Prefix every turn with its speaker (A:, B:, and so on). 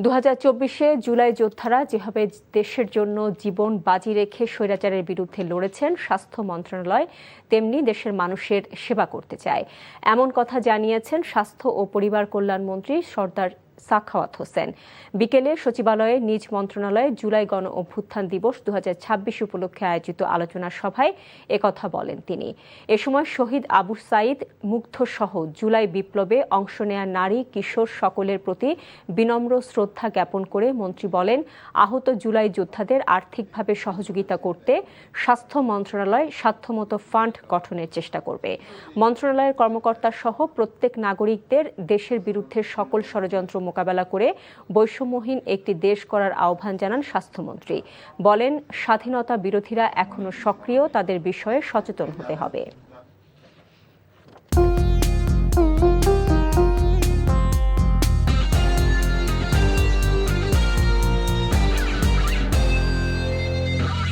A: 2024-এ জুলাই যোদ্ধারা যেভাবে দেশের জন্য জীবন বাজি রেখে স্বৈরাচারের বিরুদ্ধে লড়েছেন, স্বাস্থ্য মন্ত্রণালয় তেমনি দেশের মানুষের সেবা করতে চায়। এমন কথা জানিয়েছেন স্বাস্থ্য ও পরিবার কল্যাণ মন্ত্রী সরদার সাখাওয়াত হোসেন। বিকেলে সচিবালয়ে নিজ মন্ত্রণালয়ে জুলাই গণ অভ্যুত্থান দিবস 2026 উপলক্ষে আয়োজিত আলোচনা সভায় একথা বলেন তিনি। এ সময় শহীদ আবু সাঈদ মুগ্ধ সহ জুলাই বিপ্লবে অংশ নেয়া নারী কিশোর সকলের প্রতি বিনম্র শ্রদ্ধা জ্ঞাপন করে মন্ত্রী বলেন, আহত জুলাই যোদ্ধাদের আর্থিকভাবে সহযোগিতা করতে স্বাস্থ্য মন্ত্রণালয় সাধ্যমতো ফান্ড গঠনের চেষ্টা করবে। মন্ত্রণালয়ের কর্মকর্তা সহ প্রত্যেক নাগরিকদের দেশের বিরুদ্ধে সকল ষড়যন্ত্র মোকাবেলা করে বৈষম্যহীন একটি দেশ করার আহ্বান জানান স্বাস্থ্যমন্ত্রী। বলেন, স্বাধীনতা বিরোধীরা এখনো সক্রিয়, তাদের বিষয়ে সচেতন হতে হবে।